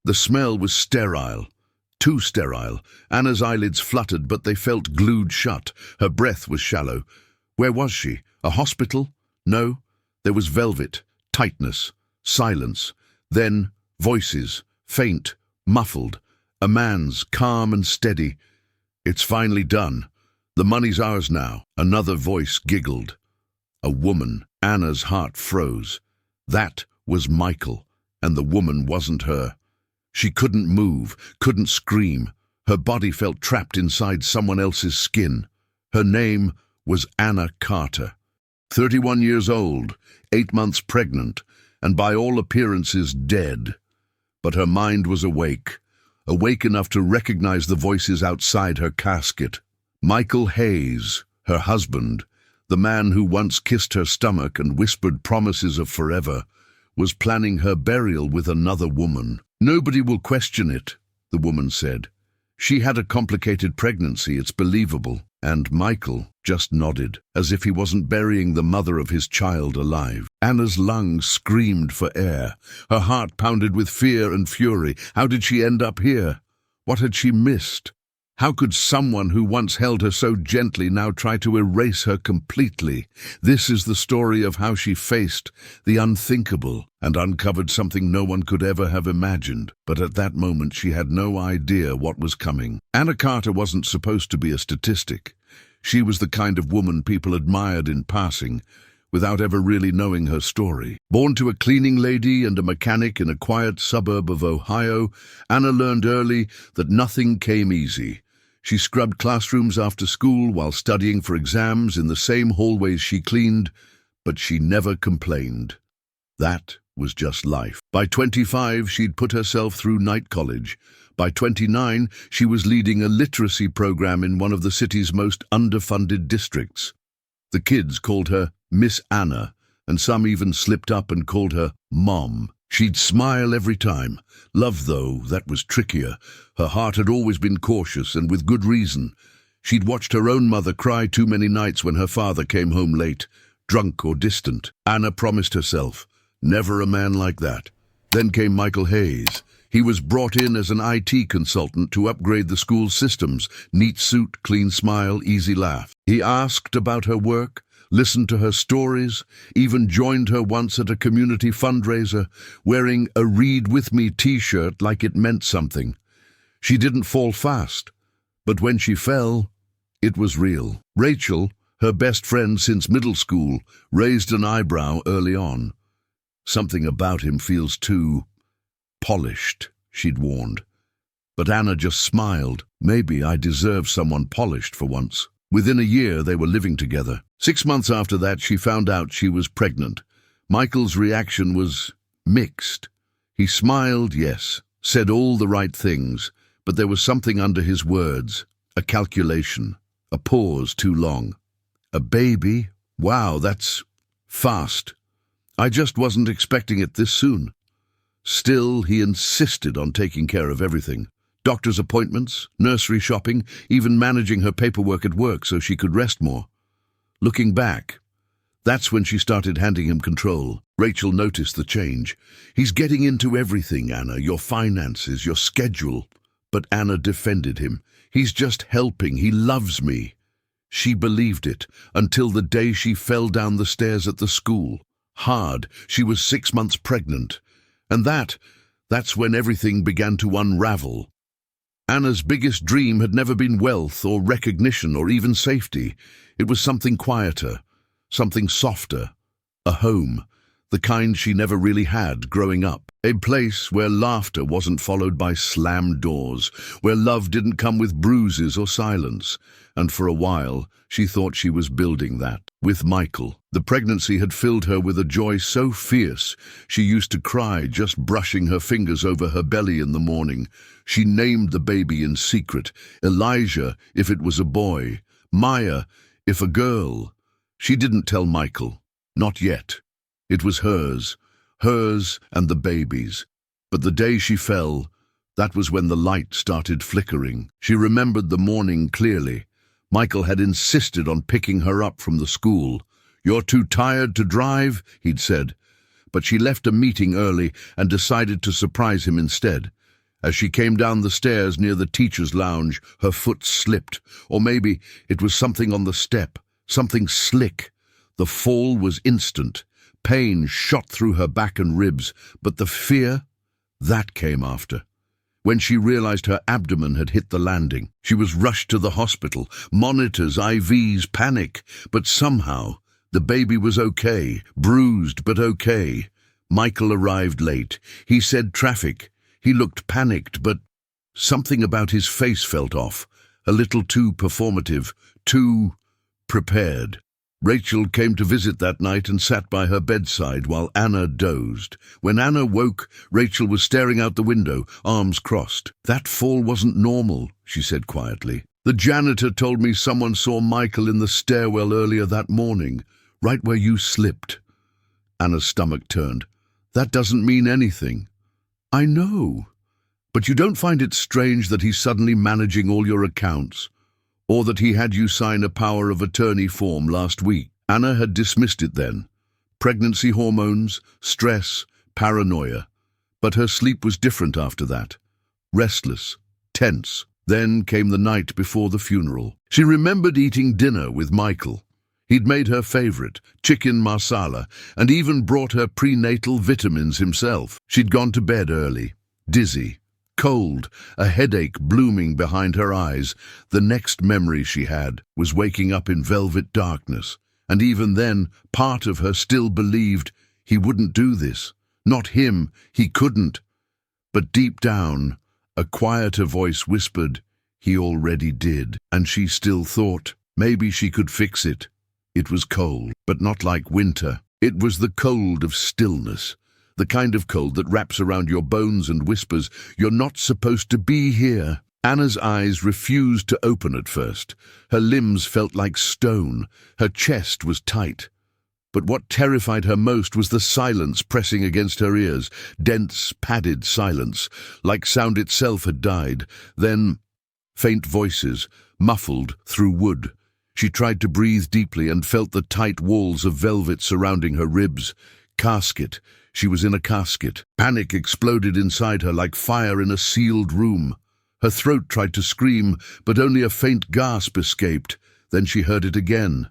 The smell was sterile. Too sterile. Anna's eyelids fluttered, but they felt glued shut. Her breath was shallow. Where was she? A hospital? No. There was velvet, tightness, silence. Then voices, faint, muffled. A man's, calm and steady. It's finally done. The money's ours now. Another voice giggled. A woman. Anna's heart froze. That was Michael, and the woman wasn't her. She couldn't move, couldn't scream. Her body felt trapped inside someone else's skin. Her name was Anna Carter. 31 years old, 8 months pregnant, and by all appearances dead. But her mind was awake enough to recognize the voices outside her casket. Michael Hayes, her husband, the man who once kissed her stomach and whispered promises of forever, was planning her burial with another woman. "Nobody will question it," the woman said. "She had a complicated pregnancy, it's believable." And Michael just nodded, as if he wasn't burying the mother of his child alive. Anna's lungs screamed for air. Her heart pounded with fear and fury. How did she end up here? What had she missed? How could someone who once held her so gently now try to erase her completely? This is the story of how she faced the unthinkable and uncovered something no one could ever have imagined. But at that moment she had no idea what was coming. Anna Carter wasn't supposed to be a statistic. She was the kind of woman people admired in passing, without ever really knowing her story. Born to a cleaning lady and a mechanic in a quiet suburb of Ohio, Anna learned early that nothing came easy. She scrubbed classrooms after school while studying for exams in the same hallways she cleaned, but she never complained. That was just life. By 25, she'd put herself through night college. By 29, she was leading a literacy program in one of the city's most underfunded districts. The kids called her Miss Anna, and some even slipped up and called her Mom. She'd smile every time. Love, though, that was trickier. Her heart had always been cautious, and with good reason. She'd watched her own mother cry too many nights when her father came home late, drunk or distant. Anna promised herself, never a man like that. Then came Michael Hayes. He was brought in as an IT consultant to upgrade the school's systems. Neat suit, clean smile, easy laugh. He asked about her work, listened to her stories, even joined her once at a community fundraiser, wearing a Read With Me t-shirt like it meant something. She didn't fall fast, but when she fell, it was real. Rachel, her best friend since middle school, raised an eyebrow early on. Something about him feels too polished, she'd warned. But Anna just smiled. Maybe I deserve someone polished for once. Within a year, they were living together. 6 months after that, she found out she was pregnant. Michael's reaction was mixed. He smiled, yes, said all the right things, but there was something under his words, a calculation, a pause too long. A baby? Wow, that's fast. I just wasn't expecting it this soon. Still, he insisted on taking care of everything. Doctor's appointments, nursery shopping, even managing her paperwork at work so she could rest more. Looking back, that's when she started handing him control. Rachel noticed the change. He's getting into everything, Anna, your finances, your schedule. But Anna defended him. He's just helping. He loves me. She believed it until the day she fell down the stairs at the school. Hard. She was 6 months pregnant. And that's when everything began to unravel. Anna's biggest dream had never been wealth or recognition or even safety. It was something quieter, something softer, a home, the kind she never really had growing up. A place where laughter wasn't followed by slammed doors, where love didn't come with bruises or silence. And for a while, she thought she was building that. With Michael, the pregnancy had filled her with a joy so fierce, she used to cry just brushing her fingers over her belly in the morning. She named the baby in secret, Elijah if it was a boy, Maya if a girl. She didn't tell Michael, not yet. It was hers and the baby's. But the day she fell, that was when the light started flickering. She remembered the morning clearly. Michael had insisted on picking her up from the school. "You're too tired to drive," he'd said. But she left a meeting early and decided to surprise him instead. As she came down the stairs near the teacher's lounge, her foot slipped, or maybe it was something on the step, something slick. The fall was instant. Pain shot through her back and ribs, but the fear, that came after. When she realized her abdomen had hit the landing, she was rushed to the hospital. Monitors, IVs, panic. But somehow, the baby was okay, bruised but okay. Michael arrived late. He said traffic. He looked panicked, but something about his face felt off. A little too performative, too prepared. Rachel came to visit that night and sat by her bedside while Anna dozed. When Anna woke, Rachel was staring out the window, arms crossed. "That fall wasn't normal," she said quietly. "The janitor told me someone saw Michael in the stairwell earlier that morning, right where you slipped." Anna's stomach turned. "That doesn't mean anything." "I know. But you don't find it strange that he's suddenly managing all your accounts? Or that he had you sign a power of attorney form last week?" Anna had dismissed it then. Pregnancy hormones, stress, paranoia. But her sleep was different after that. Restless, tense. Then came the night before the funeral. She remembered eating dinner with Michael. He'd made her favorite, chicken marsala, and even brought her prenatal vitamins himself. She'd gone to bed early, dizzy, cold, a headache blooming behind her eyes. The next memory she had was waking up in velvet darkness, and even then, part of her still believed he wouldn't do this. Not him, he couldn't. But deep down, a quieter voice whispered, he already did, and she still thought maybe she could fix it. It was cold, but not like winter. It was the cold of stillness. The kind of cold that wraps around your bones and whispers, "You're not supposed to be here." Anna's eyes refused to open at first. Her limbs felt like stone. Her chest was tight. But what terrified her most was the silence pressing against her ears. Dense, padded silence, like sound itself had died. Then, faint voices, muffled through wood. She tried to breathe deeply and felt the tight walls of velvet surrounding her ribs. Casket. She was in a casket. Panic exploded inside her like fire in a sealed room. Her throat tried to scream, but only a faint gasp escaped. Then she heard it again.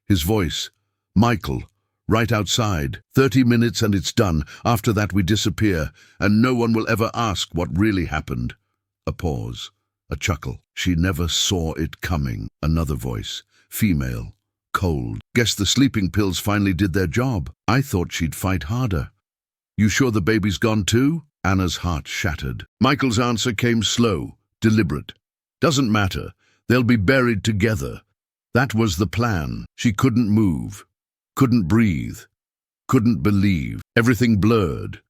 His voice. "Michael, right outside. 30 minutes and it's done. After that we disappear, and no one will ever ask what really happened." A pause. A chuckle. She never saw it coming. Another voice. Female. Cold. "Guess the sleeping pills finally did their job. I thought she'd fight harder." "You sure the baby's gone too?" Anna's heart shattered. Michael's answer came slow, deliberate. "Doesn't matter. They'll be buried together." That was the plan. She couldn't move, couldn't breathe, couldn't believe. Everything blurred.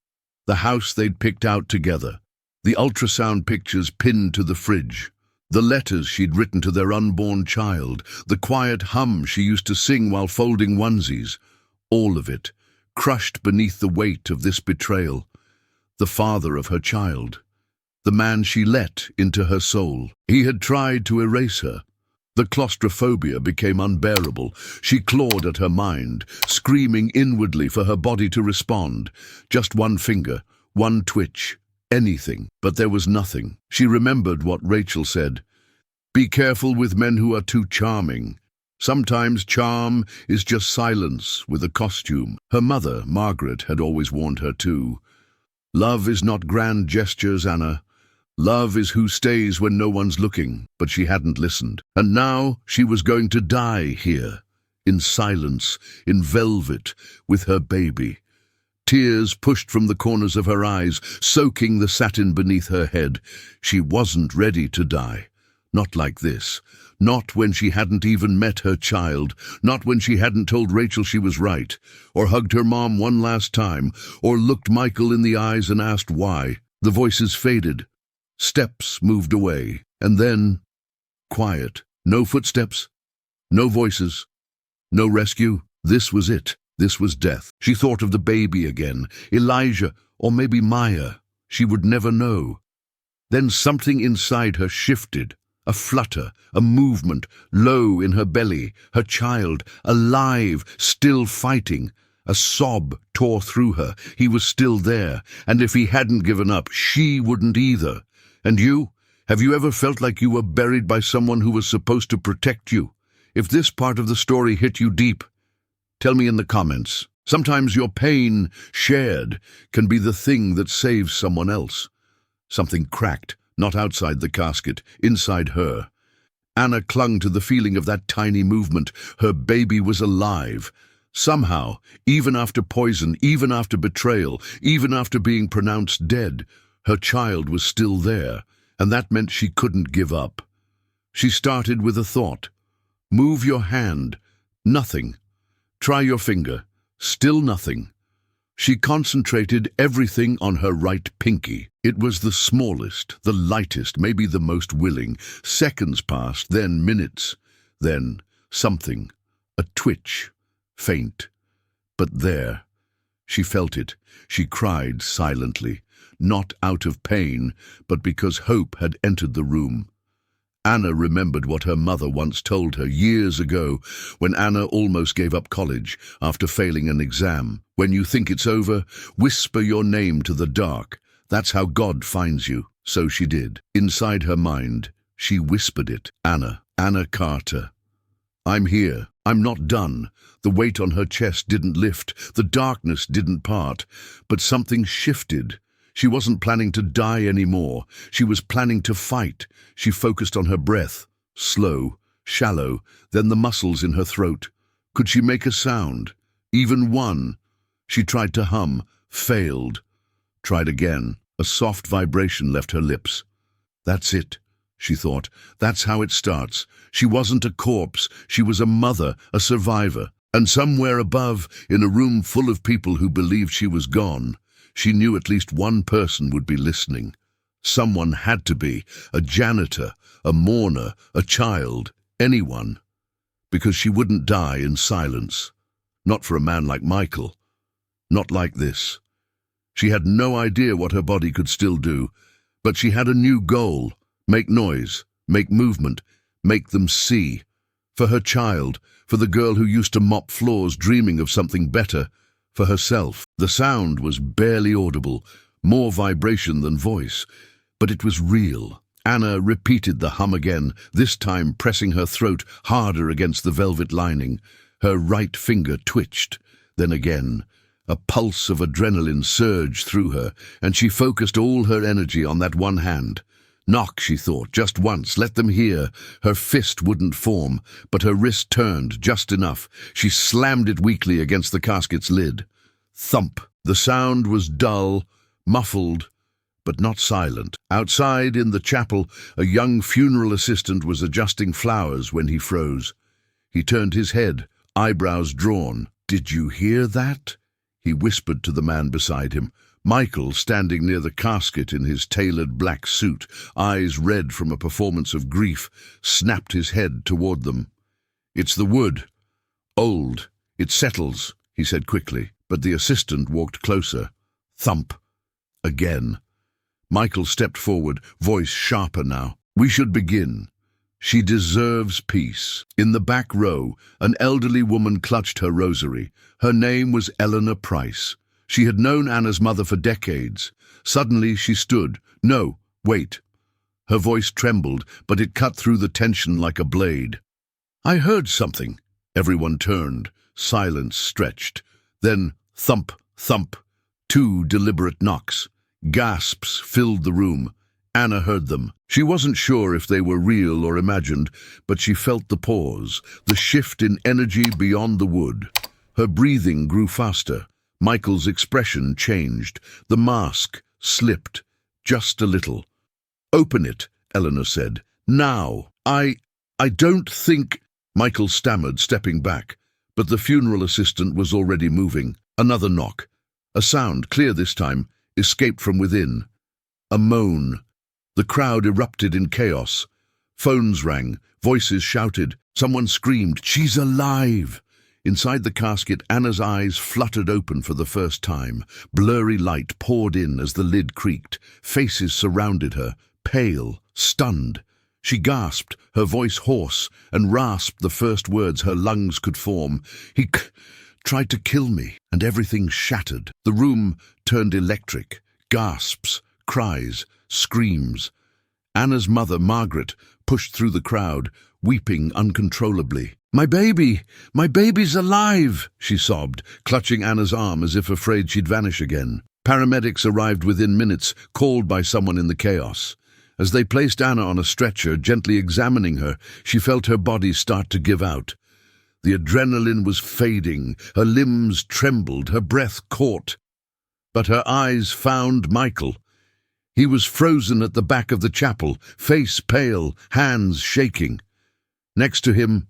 The house they'd picked out together. The ultrasound pictures pinned to the fridge. The letters she'd written to their unborn child. The quiet hum she used to sing while folding onesies. All of it, crushed beneath the weight of this betrayal. The father of her child. The man she let into her soul. He had tried to erase her. The claustrophobia became unbearable. She clawed at her mind, screaming inwardly for her body to respond. Just one finger, one twitch. Anything, but there was nothing. She remembered what Rachel said. "Be careful with men who are too charming. Sometimes charm is just silence with a costume." Her mother, Margaret, had always warned her too. "Love is not grand gestures, Anna. Love is who stays when no one's looking." But she hadn't listened. And now she was going to die here, in silence, in velvet, with her baby. Tears pushed from the corners of her eyes, soaking the satin beneath her head. She wasn't ready to die. Not like this. Not when she hadn't even met her child. Not when she hadn't told Rachel she was right, or hugged her mom one last time, or looked Michael in the eyes and asked why. The voices faded. Steps moved away. And then, quiet. No footsteps. No voices. No rescue. This was it. This was death. She thought of the baby again, Elijah, or maybe Maya. She would never know. Then something inside her shifted, a flutter, a movement, low in her belly, her child, alive, still fighting. A sob tore through her. He was still there, and if he hadn't given up, she wouldn't either. And you? Have you ever felt like you were buried by someone who was supposed to protect you? If this part of the story hit you deep, tell me in the comments. Sometimes your pain, shared, can be the thing that saves someone else. Something cracked, not outside the casket, inside her. Anna clung to the feeling of that tiny movement. Her baby was alive. Somehow, even after poison, even after betrayal, even after being pronounced dead, her child was still there, and that meant she couldn't give up. She started with a thought. Move your hand. Nothing. Try your finger. Still nothing. She concentrated everything on her right pinky. It was the smallest, the lightest, maybe the most willing. Seconds passed, then minutes. Then something. A twitch. Faint. But there. She felt it. She cried silently. Not out of pain, but because hope had entered the room. Anna remembered what her mother once told her years ago when Anna almost gave up college after failing an exam. When you think it's over, whisper your name to the dark. That's how God finds you. So she did. Inside her mind, she whispered it. Anna Carter. I'm here. I'm not done. The weight on her chest didn't lift. The darkness didn't part. But something shifted. She wasn't planning to die anymore. She was planning to fight. She focused on her breath. Slow, shallow, then the muscles in her throat. Could she make a sound? Even one? She tried to hum, failed. Tried again. A soft vibration left her lips. That's it, she thought. That's how it starts. She wasn't a corpse. She was a mother, a survivor. And somewhere above, in a room full of people who believed she was gone, she knew at least one person would be listening. Someone had to be. A janitor, a mourner, a child, anyone. Because she wouldn't die in silence. Not for a man like Michael. Not like this. She had no idea what her body could still do, but she had a new goal. Make noise, make movement, make them see. For her child, for the girl who used to mop floors dreaming of something better, for herself. The sound was barely audible, more vibration than voice, but it was real. Anna repeated the hum again, this time pressing her throat harder against the velvet lining. Her right finger twitched, then again. A pulse of adrenaline surged through her, and she focused all her energy on that one hand. Knock, she thought, just once, let them hear. Her fist wouldn't form, but her wrist turned just enough. She slammed it weakly against the casket's lid. Thump. The sound was dull, muffled, but not silent. Outside, in the chapel, a young funeral assistant was adjusting flowers when he froze. He turned his head, eyebrows drawn. "Did you hear that?" he whispered to the man beside him. Michael, standing near the casket in his tailored black suit, eyes red from a performance of grief, snapped his head toward them. "It's the wood. Old. It settles," he said quickly, but the assistant walked closer. Thump. Again. Michael stepped forward, voice sharper now. "We should begin. She deserves peace." In the back row, an elderly woman clutched her rosary. Her name was Eleanor Price. She had known Anna's mother for decades. Suddenly she stood. "No, wait." Her voice trembled, but it cut through the tension like a blade. "I heard something." Everyone turned. Silence stretched. Then thump, thump. 2 deliberate knocks. Gasps filled the room. Anna heard them. She wasn't sure if they were real or imagined, but she felt the pause, the shift in energy beyond the wood. Her breathing grew faster. Michael's expression changed. The mask slipped, just a little. "Open it," Eleanor said. "Now." I don't think—" Michael stammered, stepping back. But the funeral assistant was already moving. Another knock. A sound, clear this time, escaped from within. A moan. The crowd erupted in chaos. Phones rang. Voices shouted. Someone screamed, "She's alive!" Inside the casket, Anna's eyes fluttered open for the first time. Blurry light poured in as the lid creaked. Faces surrounded her, pale, stunned. She gasped, her voice hoarse, and rasped the first words her lungs could form. "He tried to kill me," and everything shattered. The room turned electric. Gasps, cries, screams. Anna's mother, Margaret, pushed through the crowd, weeping uncontrollably. My baby's alive," she sobbed, clutching Anna's arm as if afraid she'd vanish again. Paramedics arrived within minutes, called by someone in the chaos. As they placed Anna on a stretcher, gently examining her, she felt her body start to give out. The adrenaline was fading, her limbs trembled, her breath caught. But her eyes found Michael. He was frozen at the back of the chapel, face pale, hands shaking. Next to him,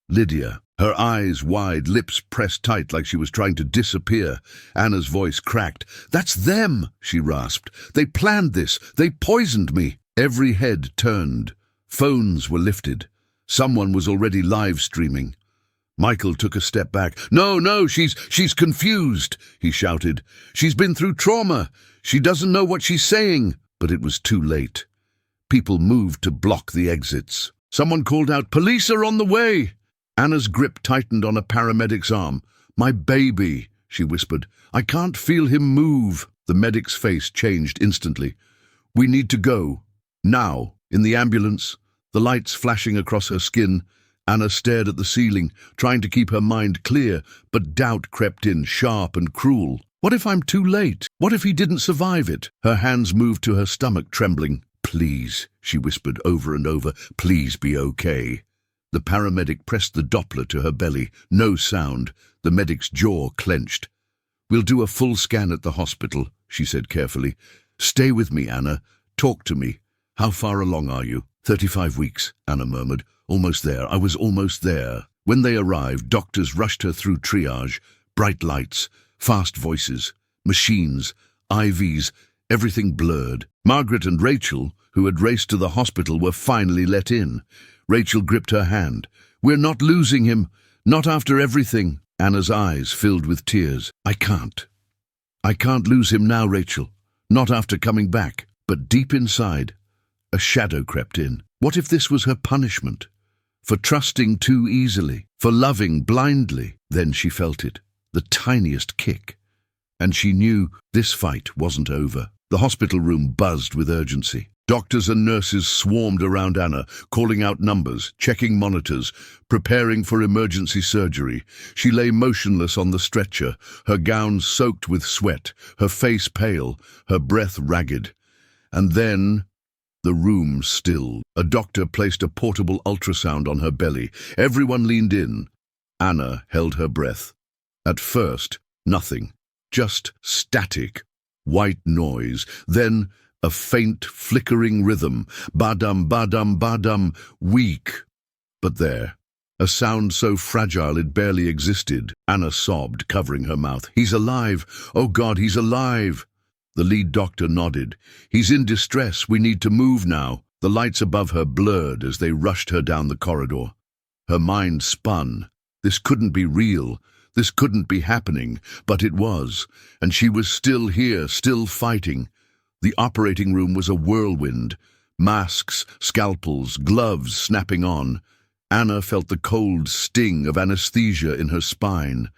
Lydia, her eyes wide, lips pressed tight like she was trying to disappear. Anna's voice cracked. "That's them," she rasped. "They planned this. They poisoned me." Every head turned. Phones were lifted. Someone was already live streaming. Michael took a step back. No, she's confused," he shouted. "She's been through trauma. She doesn't know what she's saying." But it was too late. People moved to block the exits. Someone called out, "Police are on the way!" Anna's grip tightened on a paramedic's arm. "My baby," she whispered. "I can't feel him move." The medic's face changed instantly. "We need to go. Now." In the ambulance, the lights flashing across her skin, Anna stared at the ceiling, trying to keep her mind clear, but doubt crept in, sharp and cruel. What if I'm too late? What if he didn't survive it? Her hands moved to her stomach, trembling. "Please," she whispered over and over, "please be okay." The paramedic pressed the Doppler to her belly. No sound. The medic's jaw clenched. "We'll do a full scan at the hospital," she said carefully. "Stay with me, Anna. Talk to me. How far along are you?" 35 weeks, Anna murmured. "Almost there. I was almost there." When they arrived, doctors rushed her through triage. Bright lights, fast voices, machines, IVs, everything blurred. Margaret and Rachel, who had raced to the hospital, were finally let in. Rachel gripped her hand. "We're not losing him. Not after everything." Anna's eyes filled with tears. I can't lose him now, Rachel. Not after coming back." But deep inside, a shadow crept in. What if this was her punishment? For trusting too easily, for loving blindly? Then she felt it, the tiniest kick. And she knew this fight wasn't over. The hospital room buzzed with urgency. Doctors and nurses swarmed around Anna, calling out numbers, checking monitors, preparing for emergency surgery. She lay motionless on the stretcher, her gown soaked with sweat, her face pale, her breath ragged. And then the room stilled. A doctor placed a portable ultrasound on her belly. Everyone leaned in. Anna held her breath. At first, nothing. Just static, white noise. Then a faint, flickering rhythm. Badum, badum, badum. Weak. But there. A sound so fragile it barely existed. Anna sobbed, covering her mouth. "He's alive. Oh God, he's alive." The lead doctor nodded. "He's in distress. We need to move now." The lights above her blurred as they rushed her down the corridor. Her mind spun. This couldn't be real. This couldn't be happening. But it was. And she was still here, still fighting. The operating room was a whirlwind. Masks, scalpels, gloves snapping on. Anna felt the cold sting of anesthesia in her spine.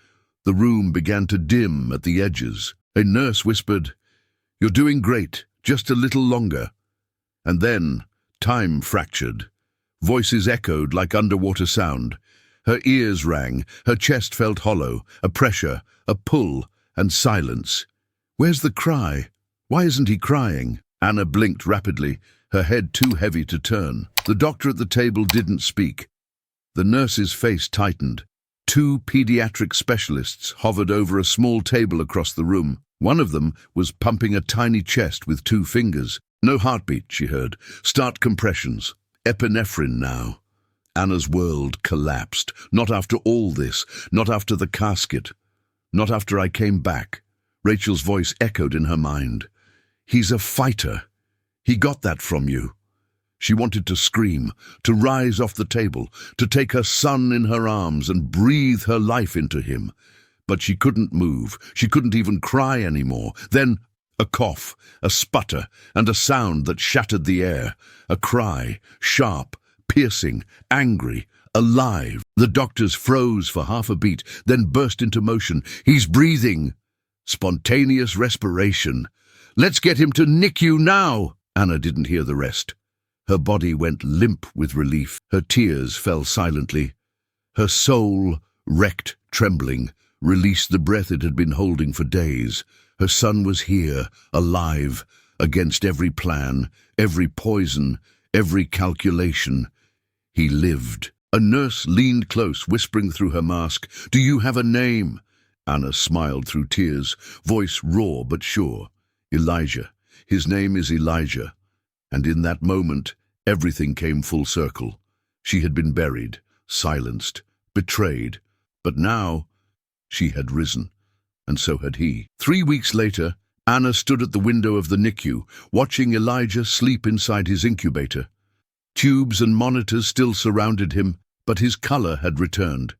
The room began to dim at the edges. A nurse whispered, "You're doing great, just a little longer." And then, time fractured. Voices echoed like underwater sound. Her ears rang, her chest felt hollow, a pressure, a pull, and silence. "Where's the cry? Why isn't he crying?" Anna blinked rapidly, her head too heavy to turn. The doctor at the table didn't speak. The nurse's face tightened. 2 pediatric specialists hovered over a small table across the room. One of them was pumping a tiny chest with 2 fingers. "No heartbeat," she heard. "Start compressions. Epinephrine now." Anna's world collapsed. Not after all this. Not after the casket. Not after I came back. Rachel's voice echoed in her mind. "He's a fighter. He got that from you." She wanted to scream, to rise off the table, to take her son in her arms and breathe her life into him. But she couldn't move. She couldn't even cry anymore. Then a cough, a sputter, and a sound that shattered the air. A cry, sharp, piercing, angry, alive. The doctors froze for half a beat, then burst into motion. "He's breathing." Spontaneous respiration. "Let's get him to NICU now." Anna didn't hear the rest. Her body went limp with relief. Her tears fell silently. Her soul, wrecked, trembling, released the breath it had been holding for days. Her son was here, alive, against every plan, every poison, every calculation. He lived. A nurse leaned close, whispering through her mask, "Do you have a name?" Anna smiled through tears, voice raw but sure. "Elijah. His name is Elijah." And in that moment, everything came full circle. She had been buried, silenced, betrayed. But now, she had risen, and so had he. 3 weeks later, Anna stood at the window of the NICU, watching Elijah sleep inside his incubator. Tubes and monitors still surrounded him, but his color had returned.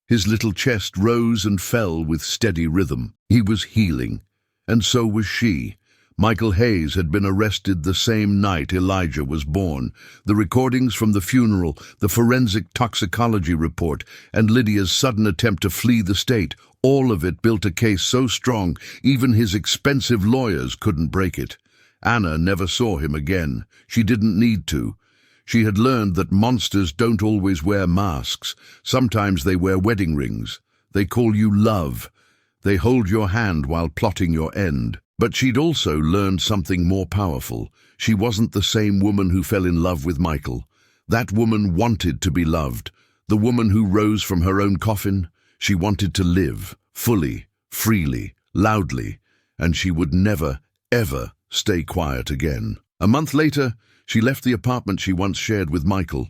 His little chest rose and fell with steady rhythm. He was healing, and so was she. Michael Hayes had been arrested the same night Elijah was born. The recordings from the funeral, the forensic toxicology report, and Lydia's sudden attempt to flee the state, all of it built a case so strong, even his expensive lawyers couldn't break it. Anna never saw him again. She didn't need to. She had learned that monsters don't always wear masks. Sometimes they wear wedding rings. They call you love. They hold your hand while plotting your end. But she'd also learned something more powerful. She wasn't the same woman who fell in love with Michael. That woman wanted to be loved. The woman who rose from her own coffin. She wanted to live, fully, freely, loudly, and she would never, ever stay quiet again. A month later, she left the apartment she once shared with Michael,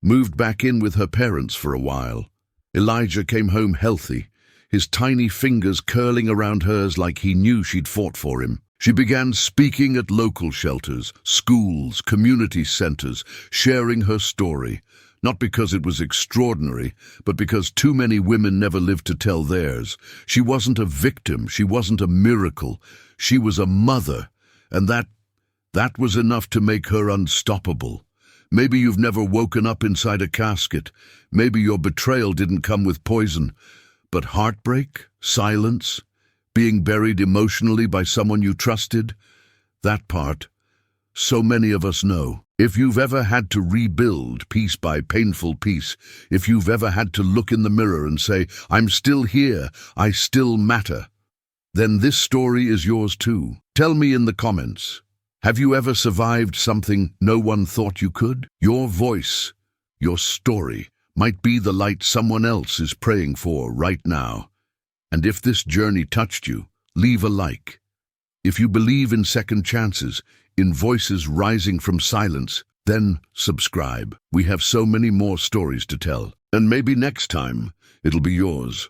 moved back in with her parents for a while. Elijah came home healthy, his tiny fingers curling around hers like he knew she'd fought for him. She began speaking at local shelters, schools, community centers, sharing her story, not because it was extraordinary, but because too many women never lived to tell theirs. She wasn't a victim, she wasn't a miracle, she was a mother, and that was enough to make her unstoppable. Maybe you've never woken up inside a casket, maybe your betrayal didn't come with poison, but heartbreak, silence, being buried emotionally by someone you trusted, that part, so many of us know. If you've ever had to rebuild piece by painful piece, if you've ever had to look in the mirror and say, "I'm still here, I still matter," then this story is yours too. Tell me in the comments, have you ever survived something no one thought you could? Your voice, your story, might be the light someone else is praying for right now. And if this journey touched you, leave a like. If you believe in second chances, in voices rising from silence, then subscribe. We have so many more stories to tell, and maybe next time it'll be yours.